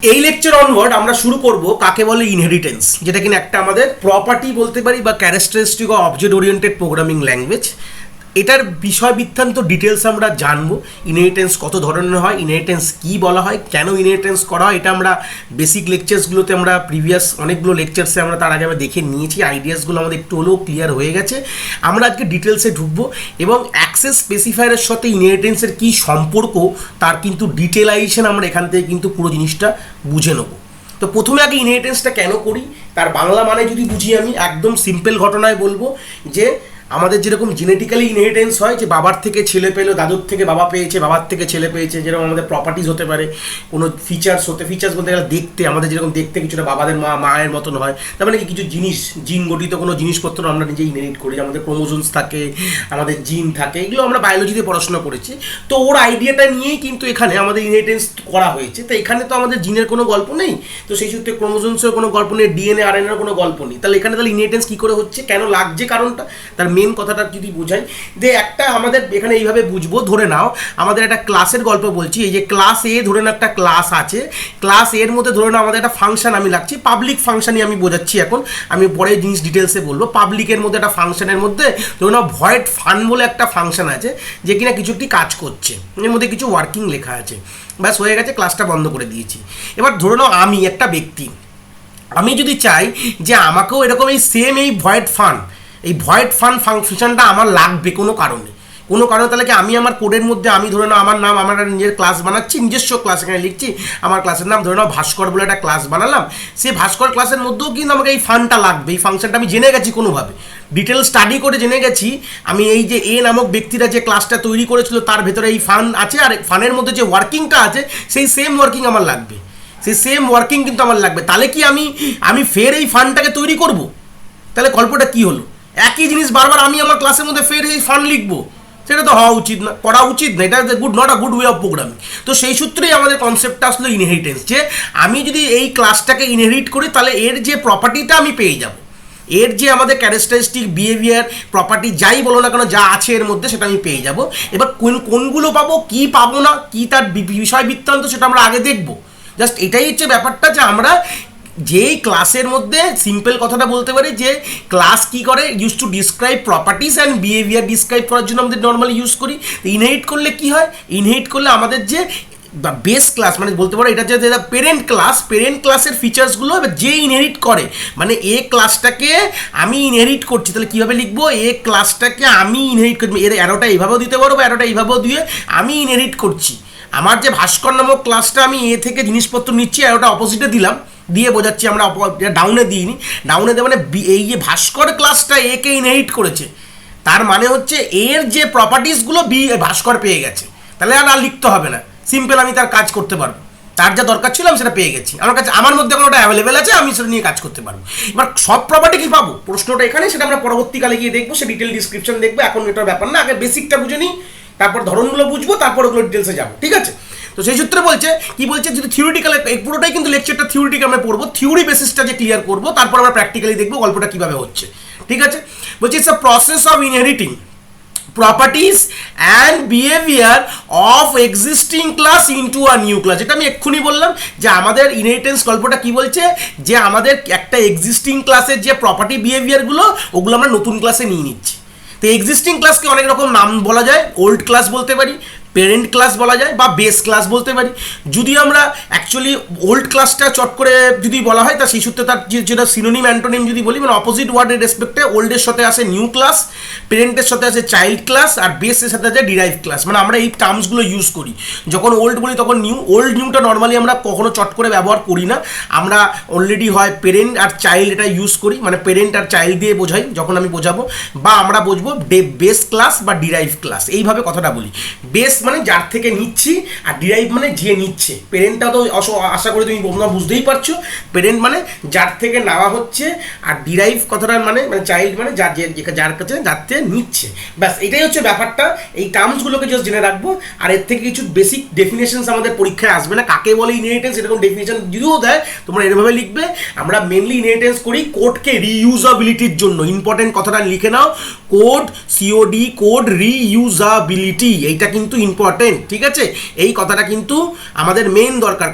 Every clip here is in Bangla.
এই লেকচার অনওয়ার্ড আমরা শুরু করব কাকে বলে ইনহেরিটেন্স, যেটা কিনা একটা আমাদের প্রপার্টি বলতে পারি বা characteristic of object oriented programming language. এটার বিষয় বৃত্তান্ত ডিটেলস আমরা জানবো। ইনহেরিটেন্স কত ধরনের হয়, ইনহেরিটেন্স কী বলা হয়, কেন ইনহেরিটেন্স করা হয়, এটা আমরা বেসিক লেকচার্সগুলোতে আমরা প্রিভিয়াস অনেকগুলো লেকচার্সে আমরা তার আগে আমরা দেখে নিয়েছি। আইডিয়াসগুলো আমাদের একটু হলেও ক্লিয়ার হয়ে গেছে। আমরা আজকে ডিটেলসে ঢুকবো এবং অ্যাক্সেস স্পেসিফায়ারের সাথে ইনহেরিটেন্সের কী সম্পর্ক তার কিন্তু ডিটেলাইজেশন আমরা এখান থেকে কিন্তু পুরো জিনিসটা বুঝে নেবো। তো প্রথমে আগে ইনহেরিটেন্সটা কেন করি তার বাংলা মানে যদি বুঝি, আমি একদম সিম্পল ঘটনায় বলবো যে আমাদের যেরকম জেনেটিক্যালি ইনহেরিটেন্স হয়, যে বাবার থেকে ছেলে পেলো, দাদুর থেকে বাবা পেয়েছে, বাবার থেকে ছেলে পেয়েছে, যেরকম আমাদের প্রপার্টিজ হতে পারে, কোনো ফিচার্স হতে, ফিচার্স বলতে গেলে দেখতে আমাদের যেরকম দেখতে কিছুটা বাবাদের মায়ের মতন হয়, তার মানে কি কিছু জিনিস জিন গঠিত কোনো জিনিসপত্র আমরা নিজে ইনহেরিট করি, আমাদের ক্রোমোজোমস থাকে, আমাদের জিন থাকে, এগুলো আমরা বায়োলজিতে পড়াশোনা করেছি। তো ওর আইডিয়াটা নিয়েই কিন্তু এখানে আমাদের ইনহেরিটেন্স করা হয়েছে। তো এখানে তো আমাদের জিনের কোনো গল্প নেই, তো সেই সূত্রে ক্রোমোজোমসের কোনো গল্প নেই, ডিএনএ আরএনএর কোনো গল্প নেই। তাহলে এখানে তাহলে ইনহেরিটেন্স কী করে হচ্ছে, কেন লাগছে, কারণটা তার মেন কথাটা যদি বোঝাই, যে একটা আমাদের এখানে এইভাবে বুঝবো। ধরে নাও আমাদের একটা ক্লাসের গল্প বলছি, এই যে ক্লাস এ ধরে নাও একটা ক্লাস আছে, ক্লাস এর মধ্যে ধরে নাও আমাদের একটা ফাংশন আমি লাগছি, পাবলিক ফাংশনই আমি বোঝাচ্ছি এখন, আমি পরে জিনিস ডিটেলসে বলবো। পাবলিকের মধ্যে একটা ফাংশনের মধ্যে ধরে নাও ভয়েড ফান বলে একটা ফাংশন আছে, যে কিনা কিছু একটি কাজ করছে, এর মধ্যে কিছু ওয়ার্কিং লেখা আছে, ব্যাস হয়ে গেছে, ক্লাসটা বন্ধ করে দিয়েছি। এবার ধরে নাও আমি একটা ব্যক্তি, আমি যদি চাই যে আমাকেও এরকম এই সেম এই ভয়েড ফান ফাংশনটা আমার লাগবে কোনো কারণে, তাহলে কি আমি আমার কোডের মধ্যে আমি ধরে নাও আমার নাম, আমার নিজের ক্লাস বানাচ্ছি, নিজস্ব ক্লাস এখানে লিখছি, আমার ক্লাসের নাম ধরে নাও ভাস্কর বলে একটা ক্লাস বানালাম, সেই ভাস্কর ক্লাসের মধ্যেও কিন্তু আমাকে এই ফানটা লাগবে, এই ফাংশনটা আমি জেনে গেছি কোনোভাবে, ডিটেল স্টাডি করে জেনে গেছি আমি, এই যে এ নামক ব্যক্তিরা যে ক্লাসটা তৈরি করেছিল তার ভেতরে এই ফান আছে, আর ফানের মধ্যে যে ওয়ার্কিংটা আছে সেই সেম ওয়ার্কিং আমার লাগবে, সেই সেম ওয়ার্কিং কিন্তু আমার লাগবে। তাহলে কি আমি ফের এই ফানটাকে তৈরি করব? তাহলে গল্পটা কি হলো? একই জিনিস বারবার আমি আমার ক্লাসের মধ্যে ফের এই ফান লিখবো, সেটা তো হওয়া উচিত না, করা উচিত না, এটা not a good way of programming. তো সেই সূত্রেই আমাদের কনসেপ্টটা আসলো ইনহেরিটেন্স, যে আমি যদি এই ক্লাসটাকে ইনহেরিট করি তাহলে এর যে প্রপার্টিটা আমি পেয়ে যাব, এর যে আমাদের ক্যারেক্টারিস্টিক বিহেভিয়ার প্রপার্টি যাই বলো না কেন যা আছে এর মধ্যে সেটা আমি পেয়ে যাব। এবার কোনগুলো পাবো, কি পাবো না, কি তার বিষয় বৃত্তান্ত, সেটা আমরা আগে দেখবো। জাস্ট এটাই হচ্ছে ব্যাপারটা, যে আমরা যেই ক্লাসের মধ্যে সিম্পল কথাটা বলতে পারি, যে ক্লাস কি করে, use to describe properties and behaviour describe করার জন্য আমাদের নর্মালি ইউজ করি। ইনহেরিট করলে কি হয়, ইনহেরিট করলে আমাদের যে বেস ক্লাস মানে বলতে পারো এটা যে পেরেন্ট ক্লাসের ফিচার্সগুলো যে ইনহেরিট করে, মানে এ ক্লাসটাকে আমি ইনহেরিট করছি, তাহলে কীভাবে লিখবো, এ ক্লাসটাকে আমি ইনহেরিট করছি, এর অ্যারোটা এইভাবেও দিতে পারবো, অ্যারোটা এইভাবেও দিয়ে আমি ইনহেরিট করছি। আমার যে ভাস্কর নামক ক্লাসটা আমি এ থেকে জিনিসপত্র নিচ্ছি, অ্যারোটা অপোজিটে দিলাম, দিয়ে বোঝাচ্ছি, আমরা ডাউনে দিইনি, ডাউনে দিয়ে মানে এই যে ভাস্কর ক্লাসটা একে ইনহেরিট করেছে, তার মানে হচ্ছে এর যে প্রপার্টিসগুলো ভাস্কর পেয়ে গেছে, তাহলে আর লিখতে হবে না, সিম্পল আমি তার কাজ করতে পারবো, তার যা দরকার ছিল আমি সেটা পেয়ে গেছি, আমার কাছে আমার মধ্যে এখন ওটা অ্যাভেলেবেল আছে, আমি সেটা নিয়ে কাজ করতে পারবো। এবার সব প্রপার্টি কি পাবো, প্রশ্নটা এখানে, সেটা আমরা পরবর্তীকালে গিয়ে দেখবো, সে ডিটেল ডিসক্রিপশন দেখবো, এখন এটার ব্যাপার না, আগে বেসিকটা বুঝে নিই, তারপর ধরনগুলো বুঝবো, তারপর ওগুলো ডিটেলসে যাবো, ঠিক আছে? তো সেই সূত্রে বলছে কি বলছে, যদি থিওরিটিক্যাল, পুরোটাই কিন্তু লেকচারটা থিওরিটিক্যাল আমরা পড়বো, থিওরি বেসিসটা যে ক্লিয়ার করবো, তারপর আমরা প্র্যাকটিক্যালি দেখবো গল্পটা কীভাবে হচ্ছে, ঠিক আছে? বলছে it's a process of inheriting properties and behaviour of existing class into a new class. যেটা আমি এক্ষুনি বললাম, যে আমাদের ইনহেরিটেন্স গল্পটা কি বলছে, যে আমাদের একটা এক্সিস্টিং ক্লাসের যে প্রপার্টি বিহেভিয়ারগুলো ওগুলো আমরা নতুন ক্লাসে নিয়ে নিচ্ছি। তো এক্সিস্টিং ক্লাসকে অনেক রকম নাম বলা যায়, ওল্ড ক্লাস বলতে পারি, পেরেন্ট ক্লাস বলা যায়, বা বেস ক্লাস বলতে পারি। যদি আমরা অ্যাকচুয়ালি ওল্ড ক্লাসটা চট করে যদি বলা হয়, তা সেই সূত্রে তার যেটা সিনোনিম অ্যান্টোনিম যদি বলি, মানে অপোজিট ওয়ার্ডের রেসপেক্টে ওল্ডের সাথে আসে নিউ ক্লাস, পেরেন্টের সাথে আছে চাইল্ড ক্লাস, আর বেসের সাথে আছে ডিরাইভ ক্লাস। মানে আমরা এই টার্মসগুলো ইউজ করি, যখন ওল্ড বলি তখন নিউ। ওল্ড নিউটা নর্মালি আমরা কখনো চট করে ব্যবহার করি না, আমরা অলরেডি হয় পেরেন্ট আর চাইল্ড এটা ইউজ করি, মানে পেরেন্ট আর চাইল্ড দিয়ে বোঝাই যখন আমি বোঝাবো, বা আমরা বুঝবো বেস ক্লাস বা ডিরাইভ ক্লাস, এইভাবে কথাটা বলি। বেস মানে যার থেকে নিচ্ছি, আর ডিরাইভ মানে যে নিচ্ছে। পেরেন্টটা তো আশা করি তুমি বুঝতেই পারছো, পেরেন্ট মানে যার থেকে নেওয়া হচ্ছে, আর ডিরাইভ কথাটার মানে চাইল্ড মানে যার কাছে যার থেকে নিচ্ছে। ব্যাস এটাই হচ্ছে ব্যাপারটা, এই টার্মসগুলোকে জাস্ট জেনে রাখবো। আর এর থেকে কিছু বেসিক ডেফিনেশনস আমাদের পরীক্ষায় আসবে না, কাকে বলে ইনহেরিটেন্স এরকম ডেফিনেশন যদিও দেয়, তোমরা এরভাবে লিখবে। আমরা মেনলি ইনহেরিটেন্স করি কোডকে রিইউজাবিলিটির জন্য। ইম্পর্টেন্ট কথাটা লিখে নাও, কোড COD, কোড রিইউজাবিলিটি, এইটা কিন্তু ইম্পর্টেন্ট, ঠিক আছে? এই কথাটা কিন্তু আমাদের মেন দরকার।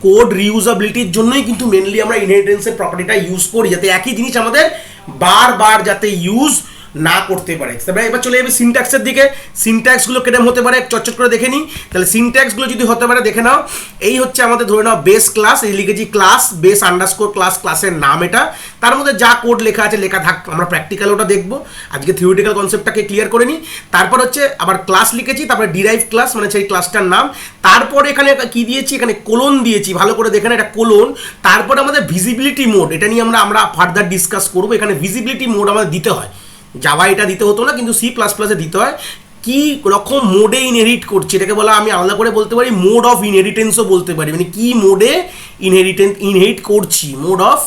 কোড রিউজাবিলিটির জন্যই কিন্তু মেনলি আমরা ইনহেরিটেন্সের প্রপার্টিটা ইউজ করি, যাতে একই জিনিস আমাদের বারবার যাতে ইউজ না করতে পারে। তারপরে এবার চলে যাবে সিনট্যাক্সের দিকে। সিনট্যাক্সগুলো কেরম হতে পারে চটচট করে দেখে নিই। তাহলে সিনট্যাক্সগুলো যদি হতে পারে দেখে নাও, এই হচ্ছে আমাদের ধরে নাও বেস ক্লাস, এই লিখেছি ক্লাস বেস আন্ডারস্কোর ক্লাস, ক্লাসের নাম এটা, তার মধ্যে যা কোড লেখা আছে লেখা থাক, আমরা প্র্যাকটিক্যাল ওটা দেখবো, আজকে থিওরিটিক্যাল কনসেপ্টটাকে ক্লিয়ার করে নিই। তারপর হচ্ছে আবার ক্লাস লিখেছি, তারপরে ডিরাইভ ক্লাস মানে সেই ক্লাসটার নাম, তারপরে এখানে কি দিয়েছি, এখানে কোলন দিয়েছি, ভালো করে দেখেন এটা কোলন। তারপরে আমাদের ভিজিবিলিটি মোড, এটা নিয়ে আমরা ফার্দার ডিসকাস করবো। এখানে ভিজিবিলিটি মোড আমাদের দিতে হয়, জাভা এটা দিতে হতো না, কিন্তু C++-এ দিতে হয়। কি রকম মোডে ইনহেরিট করছে এটাকে বলা, আমি আলাদা করে বলতে পারি মোড অফ ইনহেরিটেন্সও বলতে পারি, মানে কি মোডে ইনহেরিট করছি, মোড অফ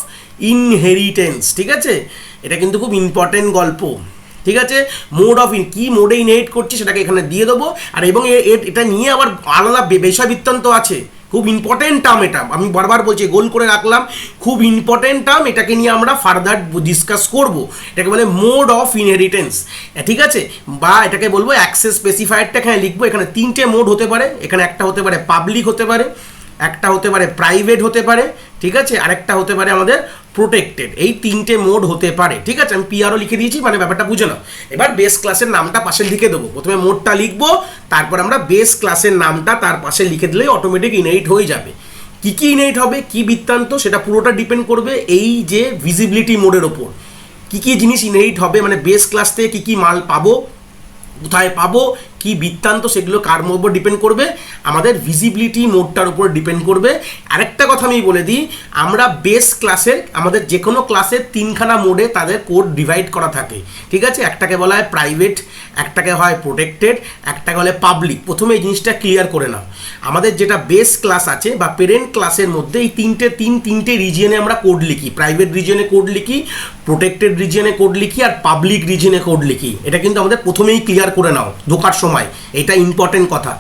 ইনহেরিটেন্স, ঠিক আছে? এটা কিন্তু খুব ইম্পর্টেন্ট গল্প, ঠিক আছে? মোড অফ কি মোডে ইনহেরিট করছি সেটাকে এখানে দিয়ে দেবো। আর এবং এটা নিয়ে আবার আলাদা বিষয় বৃত্তান্ত আছে, খুব ইম্পর্টেন্ট টার্ম এটা, আমি বারবার বলছি, গোল করে রাখলাম, খুব ইম্পর্টেন্ট টার্ম, এটাকে নিয়ে আমরা ফার্দার ডিসকাস করব। এটাকে বলে মোড অফ ইনহেরিটেন্স, ঠিক আছে? বা এটাকে বলবো অ্যাক্সেস স্পেসিফায়ারটা এখানে লিখবো। এখানে তিনটে মোড হতে পারে, এখানে একটা হতে পারে পাবলিক হতে পারে, একটা হতে পারে প্রাইভেট হতে পারে, ঠিক আছে? আরেকটা হতে পারে আমাদের প্রোটেক্টেড। এই তিনটে মোড হতে পারে, ঠিক আছে? আমি পিআরও লিখে দিয়েছি, মানে ব্যাপারটা বুঝে নাও। এবার বেস ক্লাসের নামটা পাশে লিখে দেবো, প্রথমে মোডটা লিখবো, তারপর আমরা বেস ক্লাসের নামটা তার পাশে লিখে দিলেই অটোমেটিক ইনহেরিট হয়ে যাবে। কি কি ইনহেরিট হবে, কি বৃত্তান্ত, সেটা পুরোটা ডিপেন্ড করবে এই যে ভিজিবিলিটি মোডের ওপর। কি কি জিনিস ইনহেরিট হবে, মানে বেস ক্লাস থেকে কি কি মাল পাবো, কোথায় পাবো, কি বৃত্তান্ত, সেগুলো কার উপর ডিপেন্ড করবে, আমাদের ভিজিবিলিটি মোডটার উপর ডিপেন্ড করবে। আরেকটা কথা আমি বলে দিই, আমরা বেস ক্লাসের আমাদের যে কোনো ক্লাসের তিনখানা মোডে তাদের কোড ডিভাইড করা থাকে, ঠিক আছে? একটাকে বলা হয় প্রাইভেট, একটাকে হয় প্রোটেক্টেড, একটাকে বলে পাবলিক। প্রথমে এই জিনিসটা ক্লিয়ার করে নাও, আমাদের যেটা বেস ক্লাস আছে বা পেরেন্ট ক্লাসের মধ্যে এই তিনটে রিজিয়নে আমরা কোড লিখি। প্রাইভেট রিজিয়নে কোড লিখি, প্রোটেক্টেড রিজিয়নে কোড লিখি, আর পাবলিক রিজিয়নে কোড লিখি। এটা কিন্তু আমাদের প্রথমেই ক্লিয়ার করে নাও ঢোকার সময়, এটা ইম্পর্টেন্ট কথা।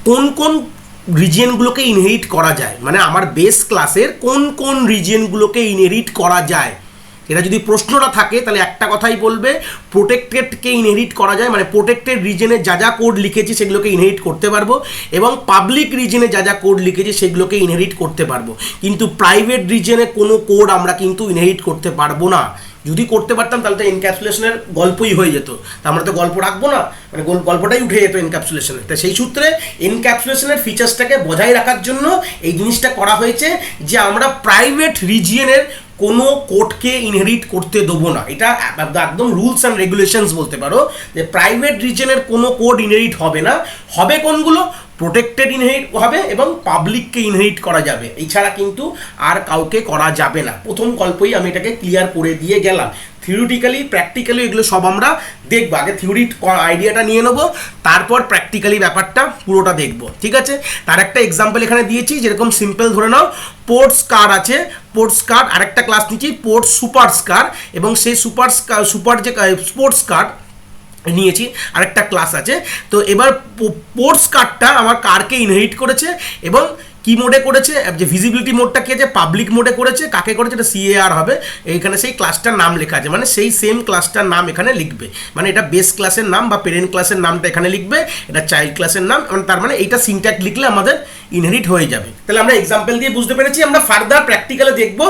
কোন কোন রিজিয়নগুলোকে ইনহেরিট করা যায়, মানে আমার বেস ক্লাসের কোন কোন রিজিয়নগুলোকে ইনহেরিট করা যায়, এটা যদি প্রশ্নটা থাকে তাহলে একটা কথাই বলবে, প্রোটেক্টেডকে ইনহেরিট করা যায়, মানে প্রোটেক্টেড রিজনে যা যা কোড লিখেছি সেগুলোকে ইনহেরিট করতে পারবো, এবং পাবলিক রিজনে যা যা কোড লিখেছি সেগুলোকে ইনহেরিট করতে পারবো। কিন্তু প্রাইভেট রিজনে কোনো কোড আমরা কিন্তু ইনহেরিট করতে পারবো না। যদি করতে পারতাম তাহলে তো এনক্যাপসুলেশনের গল্পই হয়ে যেত, তা আমরা তো গল্প রাখবো না, মানে গল্পটাই উঠে যেত এনক্যাপসুলেশনের। তো সেই সূত্রে এনক্যাপসুলেশনের ফিচার্সটাকে বজায় রাখার জন্য এই জিনিসটা করা হয়েছে যে আমরা প্রাইভেট রিজিয়নের কোনো কোডকে ইনহেরিট করতে দেবো না। এটা একদম রুলস অ্যান্ড রেগুলেশনস বলতে পারো, যে প্রাইভেট রিজনের কোনো কোড ইনহেরিট হবে না। হবে কোনগুলো, প্রোটেক্টেড ইনহেরিট হবে এবং পাবলিককে ইনহেরিট করা যাবে, এছাড়া কিন্তু আর কাউকে করা যাবে না। প্রথম গল্পই আমি এটাকে ক্লিয়ার করে দিয়ে গেলাম। থিওরিটিক্যালি প্র্যাকটিক্যালি এগুলো সব আমরা দেখবো, আগে থিওরি আইডিয়াটা নিয়ে নেবো, তারপর প্র্যাকটিক্যালি ব্যাপারটা পুরোটা দেখবো, ঠিক আছে? তার একটা এক্সাম্পল এখানে দিয়েছি, যেরকম সিম্পল ধরে নাও পোর্টস কার আছে, পোর্টস কার, আরেকটা ক্লাস নিচ্ছি পোর্টস সুপারস কার, এবং সেই সুপার যে স্পোর্টস কার নিয়েছি, আরেকটা ক্লাস আছে। তো এবার পোর্টস কার্ডটা আমার কারকে ইনহেরিট করেছে, এবং কি মোডে করেছে, যে ভিজিবিলিটি মোডটা কি আছে, পাবলিক মোডে করেছে। কাকে করেছে, এটা CAR হবে, এইখানে সেই ক্লাসটার নাম লেখা আছে, মানে সেই সেম ক্লাসটার নাম এখানে লিখবে, মানে এটা বেস ক্লাসের নাম বা পেরেন্ট ক্লাসের নামটা এখানে লিখবে, এটা চাইল্ড ক্লাসের নাম, তার মানে এইটা সিনট্যাক্স লিখলে আমাদের ইনহেরিট হয়ে যাবে। তাহলে আমরা এক্সাম্পল দিয়ে বুঝতে পেরেছি, আমরা ফার্দার প্র্যাকটিক্যালে দেখবো।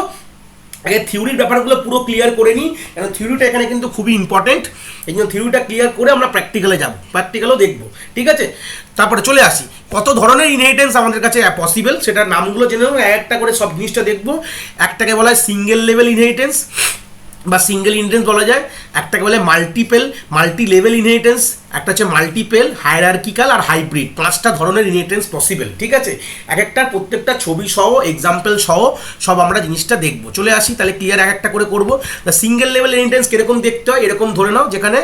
আগে থিওরির ব্যাপারগুলো পুরো ক্লিয়ার করে নিই, কারণ থিওরিটা এখানে কিন্তু খুবই ইম্পর্টেন্ট। এই জন্য থিওরিটা ক্লিয়ার করে আমরা প্র্যাকটিক্যালে যাব, প্র্যাকটিক্যালও দেখবো, ঠিক আছে? তারপরে চলে আসি কত ধরনের ইনহেরিটেন্স আমাদের কাছে পসিবল, সেটার নামগুলো জেনে নেবো, একটা করে সব জিনিসটা দেখবো। একটাকে বলা হয় সিঙ্গেল লেভেল ইনহেরিটেন্স বা সিঙ্গেল ইনহেরিটেন্স বলা যায়, একটাকে বলে মাল্টি লেভেল ইনহেরিটেন্স, একটা হচ্ছে মাল্টিপেল, হায়ারার্কিক্যাল আর হাইব্রিড। 5টা ধরনের ইনহেরিটেন্স পসিবল, ঠিক আছে? প্রত্যেকটা ছবি সহ এক্সাম্পল সহ সব আমরা জিনিসটা দেখবো। চলে আসি তাহলে ক্লিয়ার একটা করে করবো। সিঙ্গেল লেভেল ইনহেরিটেন্স কিরকম দেখতে হয়, এরকম ধরে নাও যেখানে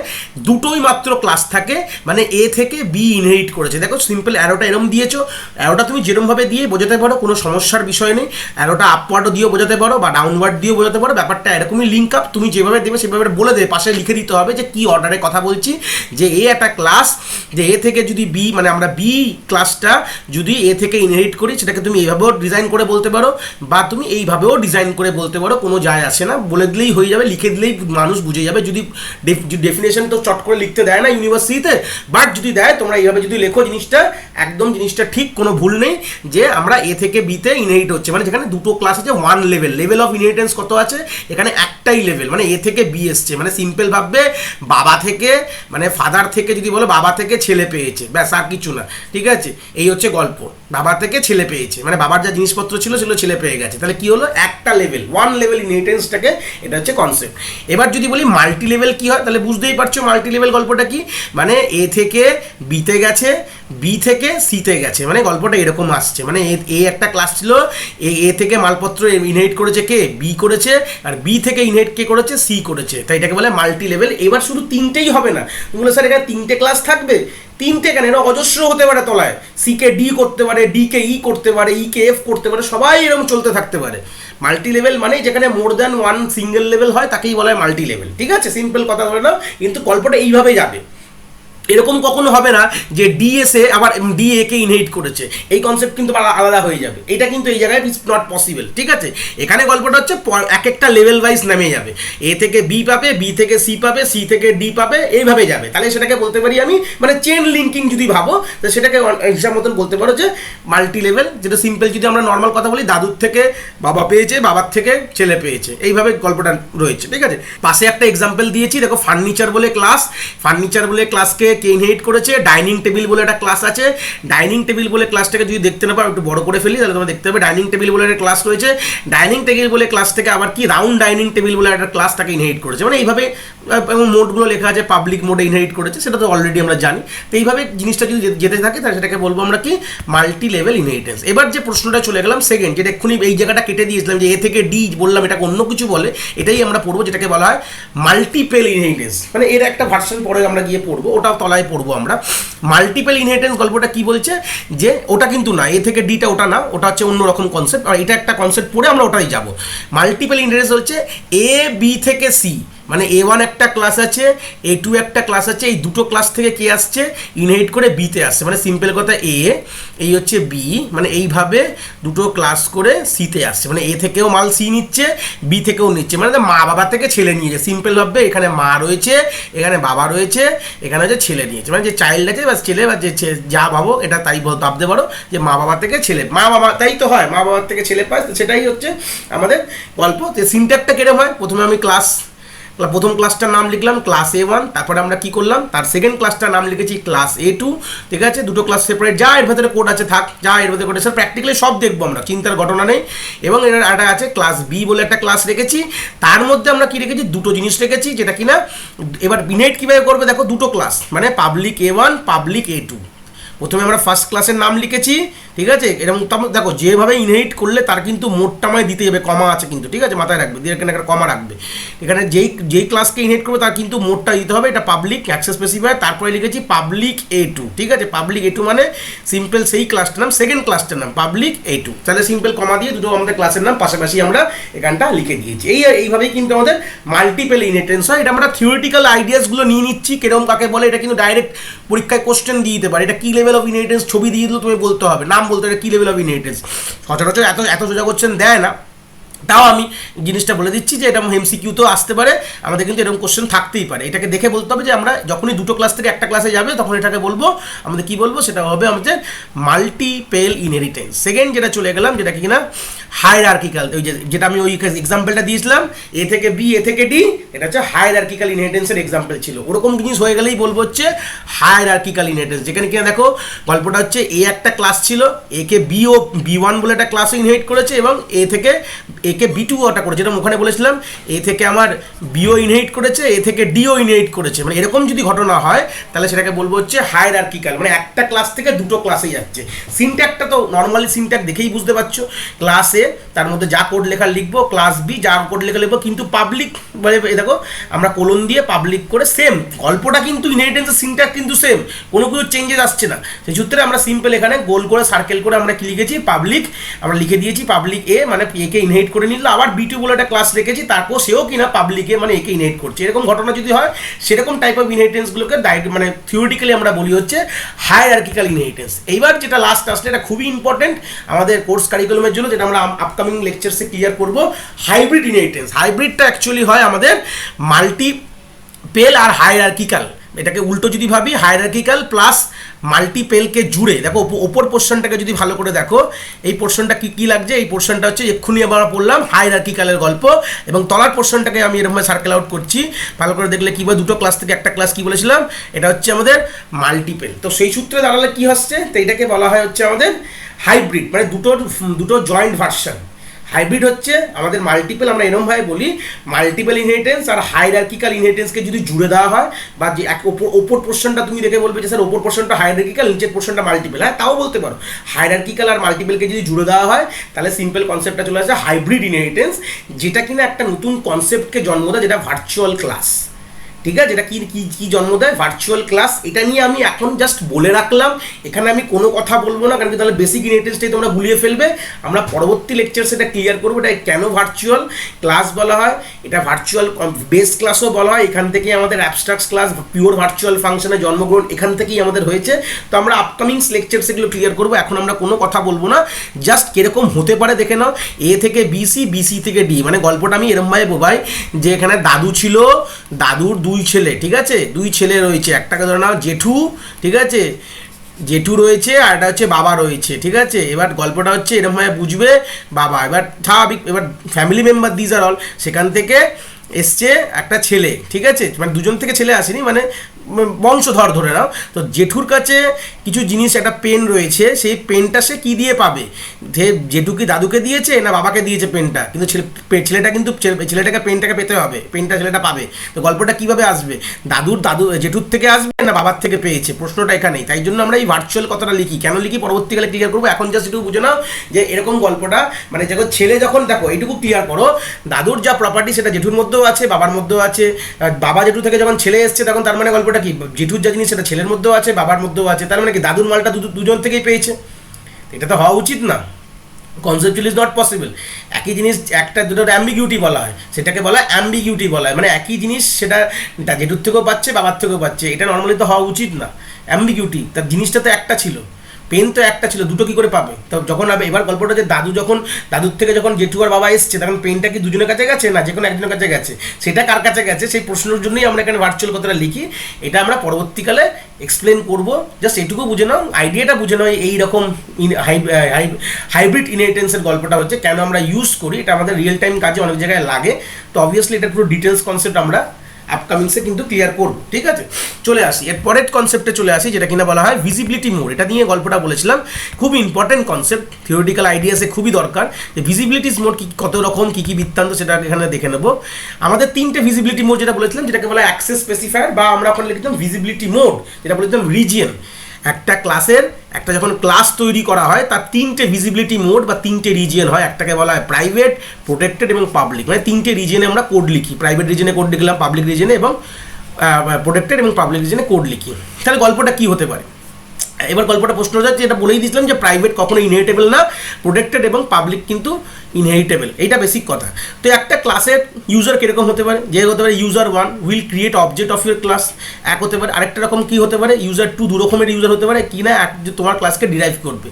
দুটোই মাত্র ক্লাস থাকে, মানে A থেকে B ইনহেরিট করেছে। দেখো সিম্পল অ্যারোটা এরকম দিয়েছো, অ্যারোটা তুমি যেরকমভাবে দিয়ে বোঝাতে পারো, কোনো সমস্যার বিষয় নেই। অ্যারোটা আপওয়ার্ডও দিয়েও বোঝাতে পারো বা ডাউনওয়ার্ড দিয়েও বোঝাতে পারো, ব্যাপারটা এরকমই লিঙ্ক আপ, তুমি যেভাবে দেবে সেভাবে বলে দেবে, পাশে লিখে দিতে হবে যে কি অর্ডারে কথা বলছি, যে A একটা ক্লাস যে এ থেকে যদি বি, মানে আমরা বি ক্লাসটা যদি এ থেকে ইনহেরিট করি, সেটাকে তুমি এইভাবেও ডিজাইন করে বলতে পারো বা তুমি এইভাবেও ডিজাইন করে বলতে পারো, কোনো যায় আসে না, বলে দিলেই হয়ে যাবে, লিখে দিলেই মানুষ বুঝে যাবে। যদি ডেফিনেশন তো চট করে লিখতে দেয় না ইউনিভার্সিটিতে, বাট যদি দেয় তোমরা এইভাবে যদি লেখো জিনিসটা, একদম জিনিসটা ঠিক, কোনো ভুল নেই যে আমরা এ থেকে বিতে ইনহেরিট হচ্ছে, মানে যেখানে দুটো ক্লাস আছে, ওয়ান লেভেল অফ ইনহেরিটেন্স কত আছে এখানে, একটাই লেভেল, মানে এ থেকে বি এসছে, মানে সিম্পল ভাববে বাবা থেকে, মানে ফাদার থেকে যদি বলো বাবা থেকে ছেলে পেয়েছে, ব্যাস আর কিছু না, ঠিক আছে, এই হচ্ছে গল্প, বাবা থেকে ছেলে পেয়েছে, মানে বাবার যা জিনিসপত্র ছিল সেগুলো ছেলে পেয়ে গেছে, তাহলে কি হলো, একটা লেভেল, ওয়ান লেভেল ইনহেরিটেন্সটাকে, এটা হচ্ছে কনসেপ্ট। এবার যদি বলি মাল্টি লেভেল কি হয়, তাহলে বুঝতেই পারছো মাল্টি লেভেল গল্পটা কি, মানে এ থেকে বিতে গেছে, বি থেকে সিতে গেছে, মানে গল্পটা এরকম আসছে, মানে এ একটা ক্লাস ছিল, এ থেকে মালপত্র ইনহেরিট করেছে কে, বি করেছে, আর বি থেকে ইনহেরিট কে করেছে, সি করেছে, তাই এটাকে বলে মাল্টি লেভেল। এবার শুধু তিনটেই হবে না, তুমি বলে স্যার এখানে তিনটে ক্লাস থাকবে, তিনটে কেন, এরা অজস্র হতে পারে, তলায় সি কে ডি করতে পারে, ডি কে ই করতে পারে, ই কে এফ করতে পারে, সবাই এরকম চলতে থাকতে পারে। মাল্টি লেভেল মানে যেখানে more than one single level হয় তাকেই বলা হয় মাল্টি লেভেল, ঠিক আছে, সিম্পল কথা বলে নাও, কিন্তু গল্পটা এইভাবে যাবে। এরকম কখনো হবে না যে ডিএসএ আবার ডিএ কে ইনহেরিট করেছে, এই কনসেপ্ট কিন্তু আলাদা হয়ে যাবে, এটা কিন্তু এই জায়গায় ইটস নট পসিবল, ঠিক আছে। এখানে গল্পটা হচ্ছে এক একটা লেভেল ওয়াইজ নামে যাবে, এ থেকে বি পাবে, বি থেকে সি পাবে, সি থেকে ডি পাবে, এইভাবে যাবে, তাহলে সেটাকে বলতে পারি আমি, মানে চেন লিঙ্কিং যদি ভাবো, তো সেটাকে হিসাব মতন বলতে পারো যে মাল্টি লেভেল। যেটা সিম্পল যদি আমরা নর্মাল কথা বলি, দাদুর থেকে বাবা পেয়েছে, বাবার থেকে ছেলে পেয়েছে, এইভাবে গল্পটা রয়েছে, ঠিক আছে। পাশে একটা এক্সাম্পল দিয়েছি, দেখো ফার্নিচার বলে ক্লাসকে কে ইনহেরিট করেছে, ডাইনিং টেবিল বলে একটা ক্লাস আছে, ডাইনিং টেবিল বলে ক্লাসটাকে যদি দেখতে না পাও, একটু বড় করে ফেলি, তাহলে তোমরা দেখতে পাবে ডাইনিং টেবিল বলে একটা ক্লাস রয়েছে, ডাইনিং টেবিল বলে ক্লাস থেকে আবার কি রাউন্ড ডাইনিং টেবিল বলে একটা ক্লাস তাকে ইনহেরিট করেছে, মানে এইভাবে, এবং মোডগুলো লেখা আছে, পাবলিক মোডে ইনহেরিট করেছে, সেটা তো অলরেডি আমরা জানি। তো এইভাবে জিনিসটা যদি যেতে থাকে তাহলে সেটাকে বলবো আমরা কি, মাল্টি লেভেল ইনহেরিটেন্স। এবার যে প্রশ্নটা চলে গেলাম সেকেন্ড, যেটা এক্ষুনি এই জায়গাটা কেটে দিয়েছিলাম, যে এ থেকে ডি বললাম, এটাকে অন্য কিছু বলে, এটাই আমরা পড়বো, যেটাকে বলা হয় মাল্টিপেল ইনহেরিটেন্স, মানে এর একটা ভার্সন পরে আমরা গিয়ে পড়বো, ওটাও তলায় পড়বো আমরা। মাল্টিপল ইনহেরিটেন্স গল্পটা কি বলছে, যে ওটা কিন্তু না, এ থেকে ডিটা ওটা না, ওটা হচ্ছে অন্য রকম কনসেপ্ট, আর এটা একটা কনসেপ্ট পড়ে আমরা ওটাই যাব। মাল্টিপল ইনহেরিটেন্স হচ্ছে এ বি থেকে সি, মানে A1 একটা ক্লাস আছে, A2 একটা ক্লাস আছে, এই দুটো ক্লাস থেকে কে আসছে, ইনহেরিট করে বিতে আসছে, মানে সিম্পল কথা এ, এই হচ্ছে বি, মানে এইভাবে দুটো ক্লাস করে সিতে আসছে, মানে এ থেকেও মাল সি নিচ্ছে, বি থেকেও নিচ্ছে, মানে মা বাবা থেকে ছেলে নিয়েছে, সিম্পল ভাববে এখানে মা রয়েছে, এখানে বাবা রয়েছে, এখানে হচ্ছে ছেলে নিয়েছে, মানে যে চাইল্ড আছে বা ছেলে, বা যে যা ভাবো এটা তাই ভাবতে পারো, যে মা বাবা থেকে ছেলে, মা বাবা তাই তো হয়, মা বাবার থেকে ছেলে পায়, সেটাই হচ্ছে আমাদের গল্প। তো সিনট্যাক্সটা কেরম হয়, প্রথমে আমি প্রথম ক্লাসটার নাম লিখলাম ক্লাস A1, তারপরে আমরা কি করলাম, তার সেকেন্ড ক্লাসটার নাম লিখেছি ক্লাস A2, ঠিক আছে, দুটো ক্লাস সেপারেট, যা এর ভেতরে কোড আছে থাক, যা এর ভেতরে কোড আছে প্র্যাকটিক্যালি সব দেখবো আমরা, চিন্তার ঘটনা নেই। এবং এর একটা আছে ক্লাস B বলে একটা ক্লাস রেখেছি, তার মধ্যে আমরা কি রেখেছি, দুটো জিনিস রেখেছি, যেটা কিনা এবার ইনহেরিট কীভাবে করবে, দেখো দুটো ক্লাস, মানে পাবলিক A1 পাবলিক A2, প্রথমে আমরা ফার্স্ট ক্লাসের নাম লিখেছি, ঠিক আছে, এরকম দেখো যেভাবে ইনহেরিট করলে তার কিন্তু মোটটামায় দিতে যাবে, কমা আছে কিন্তু, ঠিক আছে, মাথায় রাখবে, দিয়ে এখানে একটা কমা রাখবে, এখানে যেই ক্লাসকে ইনহেরিট করবে তার কিন্তু মোটটা দিতে হবে, এটা পাবলিক অ্যাক্সেস স্পেসিফায়ার, তারপরে লিখেছি পাবলিক A2, ঠিক আছে, পাবলিক A2 মানে সিম্পল সেই ক্লাসটার নাম, সেকেন্ড ক্লাসটার নাম পাবলিক A2, তাহলে সিম্পল কমা দিয়ে দুটো আমাদের ক্লাসের নাম পাশাপাশি আমরা এখানটা লিখে দিয়েছি। এইভাবেই কিন্তু আমাদের মাল্টিপল ইনহেরিটেন্স হয়। এটা আমরা থিওরিটিক্যাল আইডিয়াসগুলো নিয়ে নিচ্ছি, কেরম কাকে বলে, এটা কিন্তু ডাইরেক্ট পরীক্ষায় কোশ্চেন দিয়ে দিতে পারে, এটা কি লেভেল অফ ইনহেরিটেন্স ছবি দিয়ে দিলেও তুমি বলতে হবে, নাম বলতে হবে কি লেভেল অফ ইনহেরিটেন্স, সচরাচর এত সোজা কোশ্চেন দেয় না, তাও আমি জিনিসটা বলে দিচ্ছি যে এটা MCQতেও আসতে পারে, আমাদের কিন্তু এরকম কোশ্চেন থাকতেই পারে, এটাকে দেখে বলতে হবে যে আমরা যখনই দুটো ক্লাস থেকে একটা ক্লাসে যাবে তখন এটাকে বলবো, আমাদের কি বলবো, সেটা হবে আমাদের মাল্টিপেল ইনহেরিটেন্স। সেকেন্ড যেটা চলে গেলাম, যেটা কি না হায়ারার্কিক্যাল, ওই যেটা আমি ওই এক্সাম্পলটা দিয়েছিলাম এ থেকে বি এ থেকে ডি, এটা হচ্ছে হায়ারার্কিক্যাল ইনহেরিটেন্সের এক্সাম্পল ছিল, ওরকম জিনিস হয়ে গেলেই বলবো হচ্ছে হায়ারার্কিক্যাল ইনহেরিটেন্স, যেখানে কিনা দেখো গল্পটা হচ্ছে এ একটা ক্লাস ছিল, এ কে বি ও B1 বলে একটা ক্লাসও ইনহেরিট করেছে, এবং এ থেকে একে B2 ওটা করেছে, যেটা ওখানে বলেছিলাম এ থেকে আমার বিও ইনহেরিট করেছে, এ থেকে ডিও ইনহেরিট করেছে, মানে এরকম যদি ঘটনা হয় তাহলে সেটাকে বলবো হচ্ছে হায়ারার্কিক্যাল, মানে একটা ক্লাস থেকে দুটো ক্লাসে যাচ্ছে। সিনট্যাক্সটা তো নর্মালি সিনট্যাক্স দেখেই বুঝতে পারছো, ক্লাস এ তার মধ্যে যা কোড লেখা লিখবো, ক্লাস বি যা কোড লেখা লিখবো, কিন্তু পাবলিক মানে দেখো আমরা কোলন দিয়ে পাবলিক করে, সেম গল্পটা কিন্তু ইনহেরিটেন্সের সিনট্যাক্স কিন্তু সেম, কোনো কিছু চেঞ্জেস আসছে না, সেই সূত্রে আমরা সিম্পল এখানে গোল করে সার্কেল করে আমরা কি লিখেছি, পাবলিক আমরা লিখে দিয়েছি পাবলিক এ, মানে এ কে ইনহেরিট করে করে নিল, আবার B2 বলে একটা ক্লাস রেখেছি, তারপর সেও কিনা পাবলিকে মানে একে ইনহেরিট করছে। এরকম ঘটনা যদি হয় সেরকম টাইপ অফ ইনহেরিটেন্সগুলোকে মানে থিওরিটিক্যালি আমরা বলি হচ্ছে হায়ারার্কিক্যাল ইনহেরিটেন্স। এইবার যেটা লাস্ট আসলে এটা খুবই ইম্পর্টেন্ট আমাদের কোর্স কারিকুলামের জন্য, যেটা আমরা আপকামিং লেকচারসে ক্লিয়ার করব, হাইব্রিড ইনহেরিটেন্স। হাইব্রিডটা অ্যাকচুয়ালি হয় আমাদের মাল্টিপেল আর হায়ারার্কিক্যাল। এটাকে উল্টো যদি ভাবি, হায়ারার্কিক্যাল প্লাস মাল্টিপেলকে জুড়ে দেখো। ওপর পোর্শনটাকে যদি ভালো করে দেখো, এই পোর্শনটা কি লাগছে, এই পোর্শনটা হচ্ছে এক্ষুনি আমরা বললাম হায়ারার্কিক্যালের গল্প, এবং তলার পোর্শনটাকে আমি এরকম সার্কেল আউট করছি, ভালো করে দেখলে কি বলে, দুটো ক্লাস থেকে একটা ক্লাস কি বলেছিলাম, এটা হচ্ছে আমাদের মাল্টিপেল। তো সেই সূত্রে দাঁড়ালে কি হচ্ছে, তো এটাকে বলা হয় হচ্ছে আমাদের হাইব্রিড, মানে দুটো জয়েন্ট ভার্সন। হাইব্রিড হচ্ছে আমাদের মাল্টিপল, আমরা এরমভাবে বলি মাল্টিপল ইনহেরিটেন্স আর হায়ারার্কিক্যাল ইনহেরিটেন্সকে যদি জুড়ে দেওয়া হয়, বা যে ওপর পোর্শনটা তুমি দেখে বলবে যে স্যার ওপর পোর্শনটা হায়ারার্কিক্যাল, নিচের পোর্শনটা মাল্টিপল, হ্যাঁ তাও বলতে পারো। হায়ারার্কিক্যাল আর মাল্টিপলকে যদি জুড়ে দেওয়া হয় তাহলে সিম্পল কনসেপ্টটা চলে আসে হাইব্রিড ইনহেরিটেন্স, যেটা কিনা একটা নতুন কনসেপ্টকে জন্ম দেয়, যেটা ভার্চুয়াল ক্লাস। ঠিক আছে, এটা কি জন্ম দেয়, ভার্চুয়াল ক্লাস। এটা নিয়ে আমি এখন জাস্ট বলে রাখলাম, এখানে আমি কোনো কথা বলবো না, কারণ কি তাহলে বেসিক ইনহেরিটেন্সটাই তোমরা ভুলিয়ে ফেলবে। আমরা পরবর্তী লেকচার সেটা ক্লিয়ার করবো, এটা কেন ভার্চুয়াল ক্লাস বলা হয়, এটা ভার্চুয়াল বেস ক্লাসও বলা হয়। এখান থেকেই আমাদের অ্যাবস্ট্রাক্ট ক্লাস, পিওর ভার্চুয়াল ফাংশনে জন্মগ্রহণ এখান থেকেই আমাদের হয়েছে। তো আমরা আপকামিং লেকচার সেগুলো ক্লিয়ার করবো, এখন আমরা কোনো কথা বলবো না, জাস্ট কিরকম হতে পারে দেখে নাও। এ থেকে বিসি, বিসি থেকে ডি, মানে গল্পটা আমি এরমভাবে বোঝাই যে এখানে দাদু ছিল, দাদুর দুই ছেলে, ঠিক আছে, দুই ছেলে রয়েছে, একটাকে ধরে নাও জেঠু, ঠিক আছে, জেঠু রয়েছে, আর একটা হচ্ছে বাবা রয়েছে, ঠিক আছে। এবার গল্পটা হচ্ছে এরকমভাবে বুঝবে, বাবা এবার স্বাভাবিক, এবার family member these are all, সেখান থেকে এসছে একটা ছেলে, ঠিক আছে, মানে দুজন থেকে ছেলে আসেনি, মানে বংশধর ধরে নাও। তো জেঠুর কাছে কিছু জিনিস, একটা পেন রয়েছে, সেই পেনটা সে কী দিয়ে পাবে, জেঠু কি দাদুকে দিয়েছে না বাবাকে দিয়েছে পেনটা, কিন্তু ছেলেটা কিন্তু ছেলেটাকে পেনটাকে পেতে হবে, পেনটা ছেলেটা পাবে। তো গল্পটা কীভাবে আসবে, জেঠুর থেকে আসবে না বাবার থেকে পেয়েছে, প্রশ্নটা এখানেই। তাই জন্য আমরা এই ভার্চুয়াল কথাটা লিখি, কেন লিখি পরবর্তীকালে ক্লিয়ার করবো। এখন জাস্ট এটুকু বুঝে নাও যে এরকম গল্পটা, মানে যখন ছেলে যখন, দেখো এইটুকু ক্লিয়ার করো, দাদুর যা প্রপার্টি সেটা জেঠুর মধ্যেও আছে, বাবার মধ্যেও আছে। বাবা জেঠু থেকে যখন ছেলে এসছে তখন তার মানে গল্পটা কি, জেঠুর যা জিনিস সেটা ছেলের মধ্যেও আছে, বাবার মধ্যেও আছে, তার মানে কি দাদুর মালটা দুজন থেকেই পেয়েছে। এটা তো হওয়া উচিত না, কনসেপচুয়ালি ইজ নট পসিবল। একই জিনিস একটা দুটো অ্যাম্বিগিউটি বলা হয়, সেটাকে বলা হয় অ্যাম্বিগিউটি বলা হয়, মানে একই জিনিস সেটা জেঠুর থেকেও পাচ্ছে, বাবার থেকেও পাচ্ছে, এটা নর্মালি তো হওয়া উচিত না। অ্যাম্বিগিউটি, তার জিনিসটা তো একটা ছিল, পেন তো একটা ছিল, দুটো কি করে পাবে। তো যখন এবার গল্পটা যে দাদুর থেকে যখন জেঠু আর বাবা এসছে, তখন পেনটা কি দুজনের কাছে গেছে না যে কোনো একজনের কাছে গেছে, সেটা কার কাছে গেছে, সেই প্রশ্নের জন্যই আমরা এখানে ভার্চুয়াল কথাটা লিখি। এটা আমরা পরবর্তীকালে এক্সপ্লেন করব, জাস্ট এটুকু বুঝে নাও, আইডিয়াটা বুঝে নাও। এইরকম হাইব্রিড ইনহেরিটেন্সের গল্পটা হচ্ছে কেন আমরা ইউজ করি, এটা আমাদের রিয়েল টাইম কাজে অনেক জায়গায় লাগে। তো অবভিয়াসলি এটা পুরো ডিটেলস কনসেপ্ট আমরা আপকামিংসে কিন্তু ক্লিয়ার করব, ঠিক আছে। চলে আসি এর পরের কনসেপ্টে, চলে আসি যেটা কিনা বলা হয় ভিজিবিলিটি মোড। এটা নিয়ে গল্পটা বলেছিলাম, খুব ইম্পর্টেন্ট কনসেপ্ট, থিওরিটিক্যাল আইডিয়াসে খুবই দরকার। যে ভিজিবিলিটিস মোড কত রকম, কী কী বৃত্তান্ত, সেটা এখানে দেখে নেব। আমাদের তিনটে ভিজিবিলিটি মোড যেটা বলেছিলাম, যেটাকে বলা অ্যাক্সেস স্পেসিফায়ার, বা আমরা ওখানে লিখতাম ভিজিবিলিটি মোড, যেটা বলেছিলাম রিজিয়ন। একটা ক্লাসের যখন ক্লাস তৈরি করা হয় তার তিনটে ভিজিবিলিটি মোড বা তিনটে রিজিয়ন হয়। একটাকে বলা হয় প্রাইভেট, প্রোটেক্টেড এবং পাবলিক, মানে তিনটে রিজিয়নে আমরা কোড লিখি। প্রাইভেট রিজিয়নে কোড লিখলাম, পাবলিক রিজিয়নে এবং প্রোটেক্টেড এবং পাবলিক রিজিয়নে কোড লিখি। তাহলে গল্পটা কী হতে পারে, এবার গল্পটা প্রশ্ন যাচ্ছে, এটা বলেই দিয়েছিলাম যে প্রাইভেট কখনো ইনহেরিটেবল না, প্রোটেক্টেড এবং পাবলিক কিন্তু ইনহেরিটেবল, এইটা বেসিক কথা। তো একটা ক্লাসের ইউজার কীরকম হতে পারে, যে হতে পারে user 1 will create object of your class, এক হতে পারে। আরেকটা রকম কী হতে পারে, ইউজার 2, দু রকমের ইউজার হতে পারে, কি না যে তোমার ক্লাসকে ডিরাইভ করবে।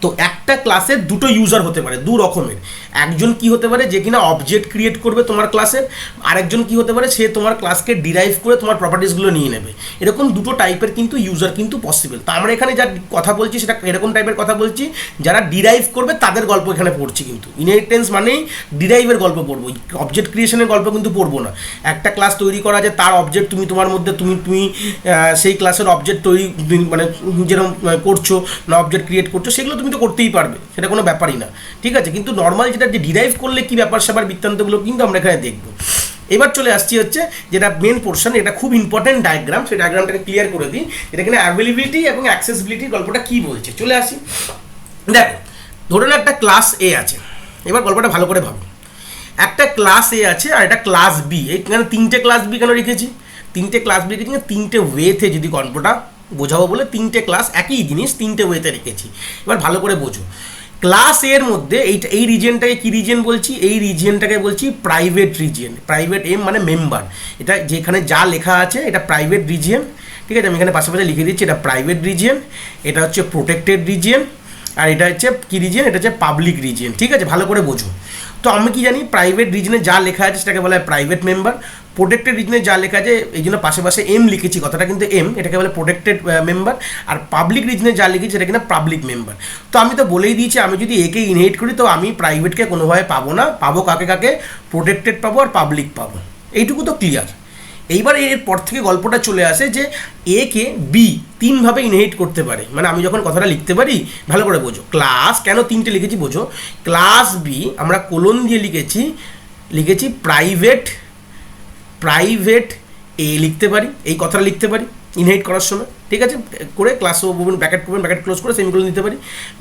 তো একটা ক্লাসের দুটো ইউজার হতে পারে, দু রকমের। একজন কি হতে পারে, যে কিনা অবজেক্ট ক্রিয়েট করবে তোমার ক্লাসের, আরেকজন কি হতে পারে, সে তোমার ক্লাসকে ডিরাইভ করে তোমার প্রপার্টিসগুলো নিয়ে নেবে। এরকম দুটো টাইপের কিন্তু ইউজার কিন্তু পসিবল। তো আমরা এখানে যা কথা বলছি সেটা এরকম টাইপের কথা বলছি, যারা ডিরাইভ করবে তাদের গল্প এখানে পড়ছি। কিন্তু ইনহেরিটেন্স মানেই ডিরাইভের গল্প পড়বো, অবজেক্ট ক্রিয়েশনের গল্প কিন্তু পড়বো না। একটা ক্লাস তৈরি করা যে তার অবজেক্ট তুমি তোমার মধ্যে তুমি সেই ক্লাসের অবজেক্ট তৈরি, মানে যেরকম করছো না অবজেক্ট ক্রিয়েট করছো, সেগুলো তুমি তো করতেই পারবে, সেটা কোনো ব্যাপারই না, ঠিক আছে। কিন্তু নর্মাল যেটা ডিরাইভ করলে কি ব্যাপার স্যাপার বৃত্তান্তগুলো কিন্তু আমরা এখানে দেখবো। এবার চলে আসছি হচ্ছে যেটা মেন পোর্শন, এটা খুব ইম্পর্টেন্ট ডায়াগ্রাম, সেই ডায়াগ্রামটাকে ক্লিয়ার করে দিই। এটা কিনা অ্যাভেলেবিলিটি এবং অ্যাক্সেসিবিলিটির গল্পটা কী বলছে, চলে আসি। দেখো, ধরুন একটা ক্লাস এ আছে, এবার গল্পটা ভালো করে ভাবো। একটা ক্লাস এ আছে আর একটা ক্লাস বি, এখানে তিনটে ক্লাস বি কেন রেখেছি, তিনটে ক্লাস বি রেখেছি তিনটে ওয়েতে যদি গল্পটা বোঝাবো বলে, তিনটে ক্লাস একই জিনিস তিনটে ওয়েতে রেখেছি। এবার ভালো করে বোঝো, ক্লাস এর মধ্যে এই রিজিয়নটাকে কি রিজিয়ন বলছি, এই রিজিয়নটাকে বলছি প্রাইভেট রিজিয়ন। প্রাইভেট এম মানে মেম্বার, এটা যেখানে যা লেখা আছে এটা প্রাইভেট রিজিয়ন, ঠিক আছে। আমি এখানে পাশাপাশি লিখে দিচ্ছি এটা প্রাইভেট রিজিয়ন, এটা হচ্ছে প্রোটেক্টেড রিজিয়ন, আর এটা হচ্ছে কি রিজিয়ন, এটা হচ্ছে পাবলিক রিজিয়ন, ঠিক আছে, ভালো করে বোঝো। তো আমি কি জানি প্রাইভেট রিজনে যা লেখা আছে সেটাকে বলা হয় প্রাইভেট মেম্বার, প্রোটেক্টেড রিজনে যা লেখা আছে এই জন্য পাশে এম লিখেছি, কথাটা কিন্তু এম, এটাকে বলে প্রোটেক্টেড মেম্বার, আর পাবলিক রিজনে যা লিখেছি সেটা কিন্তু পাবলিক মেম্বার। তো আমি তো বলেই দিয়েছি আমি যদি একে ইনহেরিট করি তো আমি প্রাইভেটকে কোনোভাবে পাবো না, পাবো কাকে, প্রোটেক্টেড পাবো আর পাবলিক পাবো, এইটুকু তো ক্লিয়ার। এইবার এরপর থেকে গল্পটা চলে আসে যে এ কে বি তিনভাবে ইনহেরিট করতে পারে। মানে আমি যখন কথাটা লিখতে পারি, ভালো করে বোঝো, ক্লাস কেন তিনটে লিখেছি বোঝো, ক্লাস বি আমরা কোলন দিয়ে লিখেছি প্রাইভেট এ লিখতে পারি, এই কথাটা লিখতে পারি ইনহেরিট করার সময়, ঠিক আছে, করে ক্লাস ব্র্যাকেট করবেন, ব্র্যাকেট ক্লোজ করে সেমিকোলন দিতে পারি,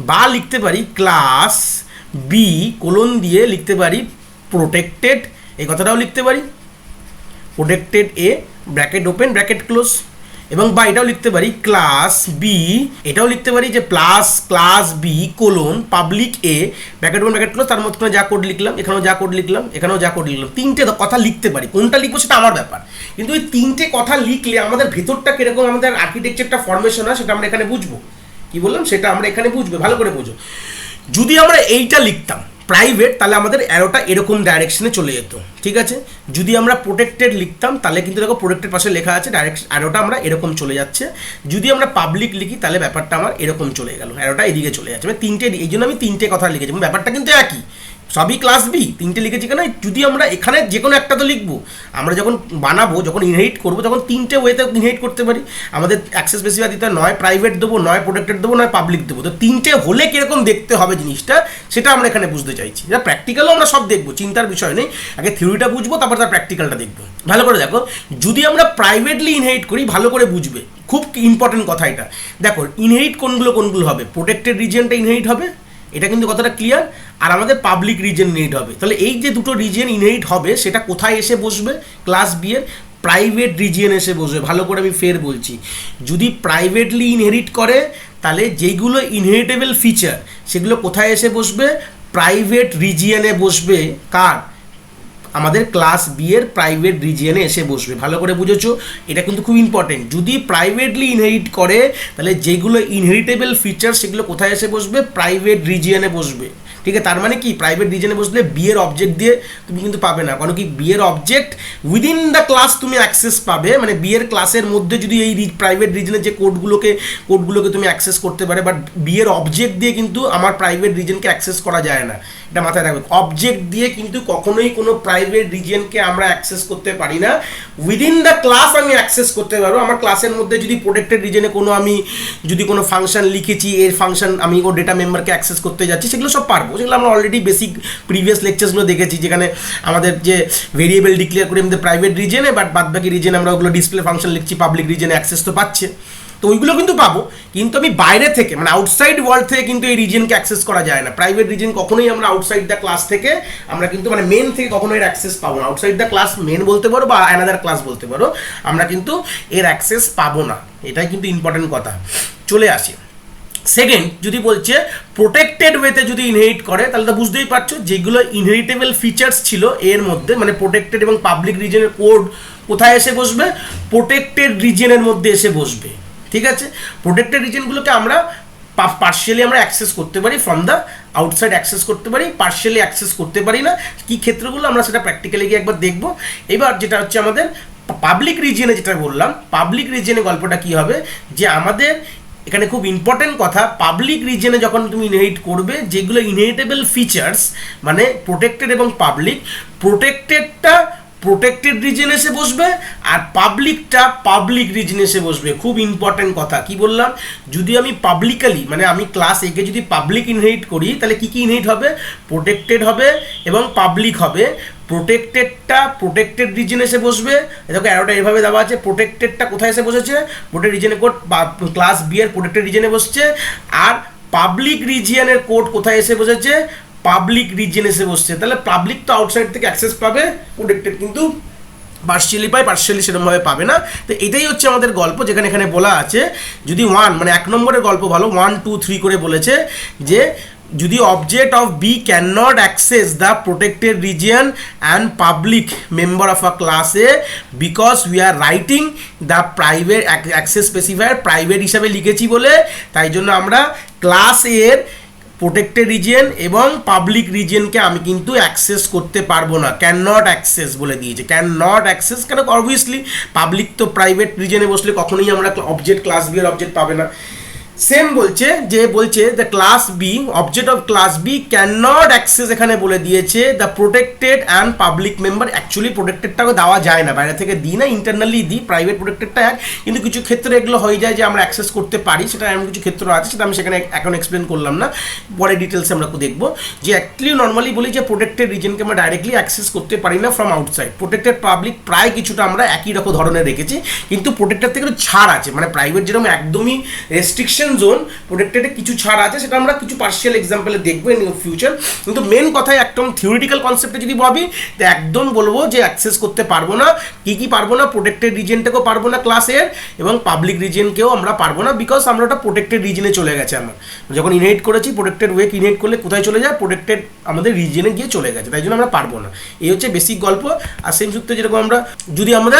বা লিখতে পারি ক্লাস বি কোলন দিয়ে লিখতে পারি প্রোটেক্টেড, এই কথাটাও লিখতে পারি প্রোটেক্টেড এ ব্র্যাকেট ওপেন ব্র্যাকেট ক্লোজ, এবং বা এটাও লিখতে পারি ক্লাস বি, এটাও লিখতে পারি যে ক্লাস বি কোলন পাবলিক এ ব্র্যাকেট ওপেন ব্র্যাকেট ক্লোজ, তার মধ্যে যা কোড লিখলাম এখানেও যা কোড লিখলাম এখানেও যা কোড লিখলাম, তিনটে কথা লিখতে পারি, কোনটা লিখবো সেটা আমার ব্যাপার। কিন্তু এই তিনটে কথা লিখলে আমাদের ভেতরটা কিরকম, আমাদের আর্কিটেকচারটা ফরমেশন হয় সেটা আমরা এখানে বুঝবো, কি বললাম সেটা আমরা এখানে বুঝবো, ভালো করে বুঝো। যদি আমরা এইটা লিখতাম প্রাইভেট তাহলে আমাদের অ্যারোটা এরকম ডাইরেকশনে চলে যেত, ঠিক আছে। যদি আমরা প্রোটেক্টেড লিখতাম তাহলে কিন্তু দেখো প্রোটেক্টেড পাশে লেখা আছে ডাইরেক্ট অ্যারোটা আমরা এরকম চলে যাচ্ছে, যদি আমরা পাবলিক লিখি তাহলে ব্যাপারটা আমার এরকম চলে গেল, অ্যারোটা এদিকে চলে যাচ্ছে। মানে তিনটে, এই জন্য আমি তিনটে কথা লিখেছি, ব্যাপারটা কিন্তু একই, সবই ক্লাস বি, তিনটে লিখেছি কেন, যদি আমরা এখানে যে কোনো একটা তো লিখবো, আমরা যখন বানাবো যখন ইনহেরিট করবো তখন তিনটে ওয়েতে ইনহেরিট করতে পারি, আমাদের অ্যাক্সেস স্পেসিফাই দিতে নয় প্রাইভেট দেবো, নয় প্রোটেক্টেড দেবো, নয় পাবলিক দেবো, তো তিনটে হলে কিরকম দেখতে হবে জিনিসটা সেটা আমরা এখানে বুঝতে চাইছি। এটা প্র্যাকটিক্যালও আমরা সব দেখবো, চিন্তার বিষয় নেই, আগে থিওরিটা বুঝবো তারপর তার প্র্যাকটিক্যালটা দেখবো। ভালো করে দেখো, যদি আমরা প্রাইভেটলি ইনহেরিট করি ভালো করে বুঝবে, খুব ইম্পর্টেন্ট কথা এটা। দেখো ইনহেরিট কোনগুলো হবে, প্রোটেক্টেড রিজিয়নটা ইনহেরিট হবে, এটা কিন্তু কথাটা ক্লিয়ার, আর আমাদের পাবলিক রিজিয়ন ইনহেরিট হবে। তাহলে এই যে দুটো রিজিয়ন ইনহেরিট হবে সেটা কোথায় এসে বসবে, ক্লাস বি এর প্রাইভেট রিজিয়ন এসে বসবে। ভালো করে আমি ফের বলছি, যদি প্রাইভেটলি ইনহেরিট করে তাহলে যেগুলো ইনহেরিটেবল ফিচার সেগুলো কোথায় এসে বসবে, প্রাইভেট রিজিয়নে বসবে, কার, আমাদের ক্লাস বি এর প্রাইভেট রিজিয়নে এসে বসবে। ভালো করে বুঝেছো, এটা কিন্তু খুব ইম্পর্টেন্ট। যদি প্রাইভেটলি ইনহেরিট করে তাহলে যেগুলো ইনহেরিটেবল ফিচার সেগুলো কোথায় এসে বসবে, প্রাইভেট রিজিয়নে বসবে, ঠিক আছে। তার মানে কি, প্রাইভেট রিজনে বসলে বি এর অবজেক্ট দিয়ে তুমি কিন্তু পাবে না, কারণ কি বি এর অবজেক্ট উইদিন দ্য ক্লাস তুমি অ্যাক্সেস পাবে, মানে বি এর ক্লাসের মধ্যে যদি এই প্রাইভেট রিজনে যে কোডগুলোকে তুমি অ্যাক্সেস করতে পারে, বাট বি এর অবজেক্ট দিয়ে কিন্তু আমার প্রাইভেট রিজনকে অ্যাক্সেস করা যায় না, এটা মাথায় রাখবে। অবজেক্ট দিয়ে কিন্তু কখনোই কোনো প্রাইভেট রিজিয়নকে আমরা অ্যাক্সেস করতে পারি না, উইদিন দ্য ক্লাস আমি অ্যাক্সেস করতে পারবো। আমার ক্লাসের মধ্যে যদি প্রোটেক্টেড রিজনে আমি যদি কোনো ফাংশন লিখেছি, এর ফাংশন আমি ও ডেটা মেম্বারকে অ্যাক্সেস করতে যাচ্ছি, সেগুলো সব পারবো, সেগুলো আমরা অলরেডি বেসিক প্রিভিয়াস লেকচার্সগুলো দেখেছি, যেখানে আমাদের যে ভেরিয়েবল ডিক্লেয়ার করি আমাদের প্রাইভেট রিজনে, বাট বাদবাকি রিজনে আমরা ওগুলো ডিসপ্লে ফাংশন লিখছি, পাবলিক রিজনে অ্যাক্সেস তো পাচ্ছে, তো ওইগুলো কিন্তু পাবো। কিন্তু আমি বাইরে থেকে মানে আউটসাইড ওয়ার্ল্ড থেকে কিন্তু এই রিজনকে অ্যাক্সেস করা যায় না। প্রাইভেট রিজন কখনোই আমরা আউটসাইড দ্য ক্লাস থেকে আমরা কিন্তু মানে মেন থেকে কখনোই এর অ্যাক্সেস পাবো না। আউটসাইড দ্য ক্লাস মেন বলতে পারো বা অ্যানাদার ক্লাস বলতে পারো, আমরা কিন্তু এর অ্যাক্সেস পাবো না, এটাই কিন্তু ইম্পর্টেন্ট কথা। চলে আসি সেকেন্ড, যদি বলছে প্রোটেক্টেড ওয়েতে যদি ইনহেরিট করে তাহলে তো বুঝতেই পারছো যেগুলো ইনহেরিটেবল ফিচার্স ছিল এর মধ্যে, মানে প্রোটেক্টেড এবং পাবলিক রিজনের কোড কোথায় এসে বসবে, প্রোটেক্টেড রিজনের মধ্যে এসে বসবে, ঠিক আছে। প্রোটেক্টেড রিজনগুলোকে আমরা পার্শিয়ালি আমরা অ্যাক্সেস করতে পারি, ফ্রম দ্য আউটসাইড অ্যাক্সেস করতে পারি, পার্শিয়ালি অ্যাক্সেস করতে পারি না, কি ক্ষেত্রগুলো আমরা সেটা প্র্যাকটিক্যালি গিয়ে একবার দেখবো। এবার যেটা হচ্ছে আমাদের পাবলিক রিজনে, যেটা বললাম পাবলিক রিজনে গল্পটা কি হবে, যে আমাদের এখানে খুব ইম্পর্টেন্ট কথা, পাবলিক রিজনে যখন তুমি ইনহেরিট করবে যেগুলো ইনহেরিটেবল ফিচার্স মানে প্রোটেক্টেড এবং পাবলিক, প্রোটেক্টেডটা প্রোটেক্টেড রিজন এসে বসবে আর পাবলিকটা পাবলিক রিজন এসে বসবে। খুব ইম্পর্টেন্ট কথা, কি বললাম, যদি আমি পাবলিকালি মানে আমি ক্লাস একে যদি পাবলিক ইনহেরিট করি তাহলে কি কি ইনহেরিট হবে, প্রোটেক্টেড হবে এবং পাবলিক হবে। প্রোটেক্টেডটা প্রোটেক্টেড রিজন এসে বসবে, দেখো অ্যারোটা এভাবে দেওয়া আছে, প্রোটেক্টেডটা কোথায় এসে বসেছে, প্রোটেক্টেড রিজনের কোড ক্লাস বি এর প্রোটেক্টেড রিজনে বসছে, আর পাবলিক রিজিয়নের কোড কোথায় এসে বসেছে, পাবলিক রিজন এসে বসছে। তাহলে পাবলিক তো আউটসাইড থেকে অ্যাক্সেস পাবে, প্রোটেক্টেড কিন্তু পার্শিয়ালি পায়, পার্শিয়ালি সেরকমভাবে পাবে না। তো এটাই হচ্ছে আমাদের গল্প, যেখানে এখানে বলা আছে যদি 1 মানে 1 নম্বরের গল্প ভালো, 1 2 3 করে বলেছে যে যদি object of B can not access the protected region and public member of a class A because we are writing the private access specifier private হিসাবে লিখেছি বলে, তাই জন্য আমরা ক্লাস এর প্রোটেক্টেড রিজিয়ন এবং পাবলিক রিজিয়নকে আমি কিন্তু অ্যাক্সেস করতে পারবো না, ক্যান নট অ্যাক্সেস বলে দিয়েছে। ক্যান নট অ্যাক্সেস কেন? অবভিয়াসলি পাবলিক তো প্রাইভেট রিজিয়নে বসলে কখনোই আমরা অবজেক্ট ক্লাস বি এর অবজেক্ট পাবে না। সেম বলছে the class B object of class B can not access, এখানে বলে দিয়েছে the protected and public member. Actually প্রোটেক্টেডটাকে দেওয়া যায় না, বাইরে থেকে দিই না, ইন্টারনালি দিই, প্রাইভেট প্রোটেক্টেডটা এক, কিন্তু কিছু ক্ষেত্রে এগুলো হয়ে যায় যে আমরা অ্যাক্সেস করতে পারি, সেটা এমন কিছু ক্ষেত্র আছে, সেটা আমি সেখানে এখন এক্সপ্লেন করলাম না, পরে ডিটেলসে আমরা দেখবো। যে অ্যাকচুয়ালি নর্মালি বলি যে প্রোটেক্টেড রিজনকে আমরা ডাইরেক্টলি অ্যাক্সেস করতে পারি না ফ্রম আউটসাইড। প্রোটেক্টেড পাবলিক প্রায় কিছুটা আমরা একই রকম ধরনের রেখেছি, কিন্তু প্রোটেক্টেড থেকে ছাড় আছে, মানে প্রাইভেট যেরকম একদমই রেস্ট্রিকশন জোন, প্রোটেক্টেডে কিছু ছাড় আছে, সেটা আমরা কিছু পার্শিয়াল এক্সাম্পলে দেখবো ইন ফিউচার। কিন্তু মেন কথায় একদম থিওরিটিক্যাল কনসেপ্টে যদি ভাবি তো একদম বলবো যে অ্যাক্সেস করতে পারবো না। কি পারবো না? প্রোটেক্টেড রিজিয়নটাকেও পারবো না ক্লাসের, এবং পাবলিক রিজিয়নকেও আমরা পারবো না, বিকজ আমরা ওটা প্রোটেক্টেড রিজিয়নে চলে গেছে। আমার যখন ইনহেরিট করেছি, প্রোটেক্টেড ওয়েক ইনহেরিট করলে কোথায় চলে যায়? প্রোটেক্টেড আমাদের রিজিয়নে গিয়ে চলে গেছে, তাই জন্য আমরা পারবো না। এই হচ্ছে বেসিক গল্প। আর সেম সূত্রে যেরকম আমরা যদি আমরা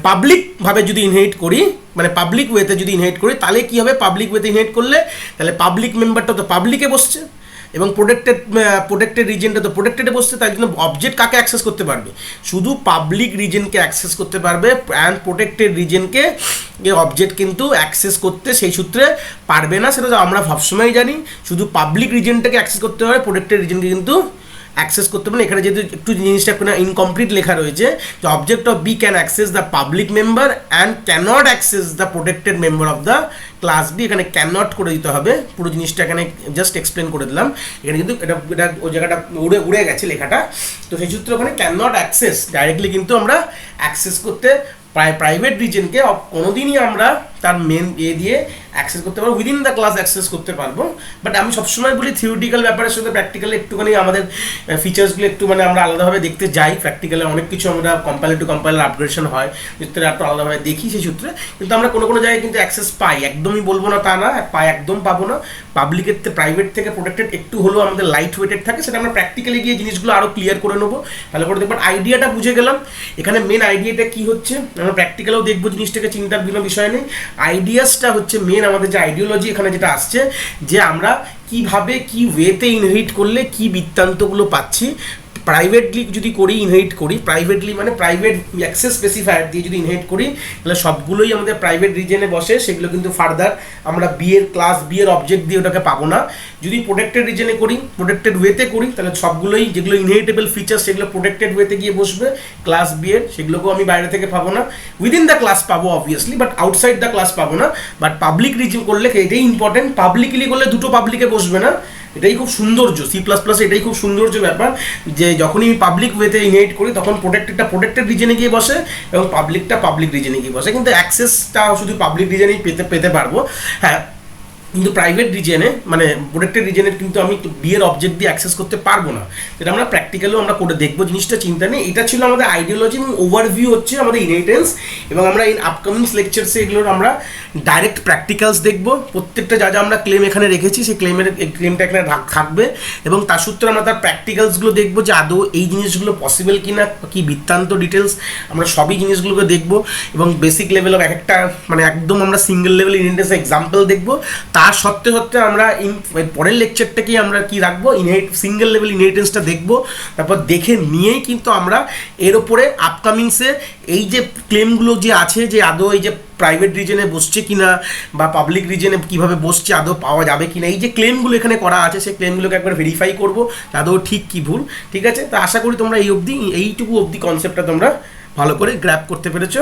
পাবলিকভাবে যদি ইনহেরিট করি, মানে পাবলিক ওয়েতে যদি ইনহেরিট করি, তাহলে কী হবে? পাবলিক ওয়েতে ইনহেরিট করলে তাহলে পাবলিক মেম্বারটা তো পাবলিকে বসছে, এবং প্রোটেক্টেড রিজনটা তো প্রোটেক্টেডে বসছে, তাই জন্য অবজেক্ট কাকে অ্যাক্সেস করতে পারবে? শুধু পাবলিক রিজনকে অ্যাক্সেস করতে পারবে, অ্যান্ড প্রোটেক্টেড রিজনকে অবজেক্ট কিন্তু অ্যাক্সেস করতে সেই সূত্রে পারবে না। সেটা আমরা সবসময় জানি, শুধু পাবলিক রিজনটাকে অ্যাক্সেস করতে পারবে, প্রোটেক্টেড রিজনকে কিন্তু অ্যাক্সেস করতে পারেন। এখানে যেহেতু একটু জিনিসটা ইনকমপ্লিট লেখা রয়েছে, যে object of B can access the public member and cannot access the protected member of the class B. এখানে ক্যানট করে দিতে হবে, পুরো জিনিসটা এখানে জাস্ট এক্সপ্লেন করে দিলাম। এখানে কিন্তু এটা ওই জায়গাটা উড়ে গেছে লেখাটা, তো সেই সূত্রে ওখানে ক্যানট অ্যাক্সেস ডাইরেক্টলি কিন্তু আমরা অ্যাক্সেস করতে প্রাইভেট রিজনকে কোনোদিনই আমরা তার মেন দিয়ে অ্যাক্সেস করতে পারবো, উইদিন দ্য ক্লাস অ্যাক্সেস করতে পারবো। বাট আমি সবসময় বলি থিওরিটিক্যাল ব্যাপারের সাথে প্র্যাকটিক্যালি একটুখানি আমাদের ফিচার্সগুলো একটু মানে আমরা আলাদাভাবে দেখতে যাই। প্র্যাকটিক্যালে অনেক কিছু আমরা কম্পাইলার টু কম্পাইলার আপগ্রেডেশন হয়, যেটা একটু আলাদাভাবে দেখি সেই সূত্রে। কিন্তু আমরা কোনো জায়গায় কিন্তু অ্যাক্সেস পাই, একদমই বলবো না তা না, পাই একদম পাবো না। পাবলিকের প্রাইভেট থেকে প্রোটেক্টেড একটু হলেও আমাদের লাইট ওয়েটেড থাকে, সেটা আমরা প্র্যাকটিক্যালি গিয়ে জিনিসগুলো আরও ক্লিয়ার করে নেবো, ভালো করে দেখবো। আইডিয়াটা বুঝে গেলাম, এখানে মেন আইডিয়াটা কী হচ্ছে আমরা প্র্যাকটিক্যালেও দেখবো, জিনিসটাকে চিন্তার কোনো বিষয় নেই। আইডিয়াসটা হচ্ছে মেন আমাদের যে আইডিওলজি এখানে যেটা আসছে, যে আমরা কিভাবে কি ওয়েতে ইনহেরিট করলে কি বৃত্তান্তগুলো পাচ্ছি। প্রাইভেটলি যদি করি, ইনহেরিট করি, প্রাইভেটলি মানে প্রাইভেট অ্যাক্সেস স্পেসিফায়ার দিয়ে যদি ইনহেরিট করি, তাহলে সবগুলোই আমাদের প্রাইভেট রিজনে বসে, সেগুলো কিন্তু ফার্দার আমরা ক্লাস বি এর অবজেক্ট দিয়ে ওটাকে পাবো না। যদি প্রোটেক্টেড রিজনে করি, প্রোটেক্টেড ওয়েতে করি, তাহলে সবগুলোই যেগুলো ইনহেরিটেবল ফিচার সেগুলো প্রোটেক্টেড ওয়েতে গিয়ে বসবে ক্লাস বি এর, সেগুলোকেও আমি বাইরে থেকে পাবো না। উইদিন দ্য ক্লাস পাবো obviously, but outside the class পাবো না। বাট পাবলিক রিজন করলে এটাই ইম্পর্টেন্ট, পাবলিকলি করলে দুটো পাবলিকে বসবে না, এটাই খুব সৌন্দর্য C++, এটাই খুব সৌন্দর্য ব্যাপার, যে যখনই আমি পাবলিক ওয়েতে ইনহেরিট করি তখন প্রোটেক্টেড রিজনে গিয়ে বসে এবং পাবলিকটা পাবলিক রিজনে গিয়ে বসে, কিন্তু অ্যাক্সেসটা শুধু পাবলিক রিজনেই পেতে পারবো। হ্যাঁ, কিন্তু প্রাইভেট রিজনে মানে প্রোটেক্টেড রিজনের কিন্তু আমি বি এর অবজেক্ট দিয়ে অ্যাক্সেস করতে পারবো না, যেটা আমরা প্র্যাকটিক্যালিও আমরা করে দেখবো, জিনিসটা চিন্তা নেই। এটা ছিল আমাদের আইডিওলজি এবং ওভারভিউ হচ্ছে আমাদের ইনহেরিটেন্স, এবং আমরা এই আপকামিং লেকচারসে এগুলোর আমরা ডাইরেক্ট প্র্যাকটিক্যালস দেখবো। প্রত্যেকটা যা আমরা ক্লেম এখানে রেখেছি সেই ক্লেমটা এখানে থাকবে, এবং তার সূত্রে আমরা তার প্র্যাকটিক্যালসগুলো দেখবো, যে আদৌ এই জিনিসগুলো পসিবল কিনা, কি বৃত্তান্ত ডিটেলস আমরা সবই জিনিসগুলোকে দেখবো, এবং বেসিক লেভেল অফ একটা মানে একদম আমরা সিঙ্গেল লেভেল ইনহেরিটেন্স এক্সাম্পল দেখবো। তার সত্ত্বে আমরা পরের লেকচারটাকেই আমরা কি রাখবো, সিঙ্গেল লেভেল ইনহেরিটেন্সটা দেখবো, তারপর দেখে নিয়েই কিন্তু আমরা এর ওপরে আপকামিংসে এই যে ক্লেমগুলো যে আছে, যে আদৌ এই যে প্রাইভেট রিজনে বসছে কিনা বা পাবলিক রিজনে কীভাবে বসছে, আদৌ পাওয়া যাবে কিনা, এই যে ক্লেমগুলো এখানে করা আছে সেই ক্লেমগুলোকে একবার ভেরিফাই করবো আদৌ ঠিক কি ভুল। ঠিক আছে, তো আশা করি তোমরা এইটুকু অবধি কনসেপ্টটা তোমরা ভালো করে গ্র্যাব করতে পেরেছো।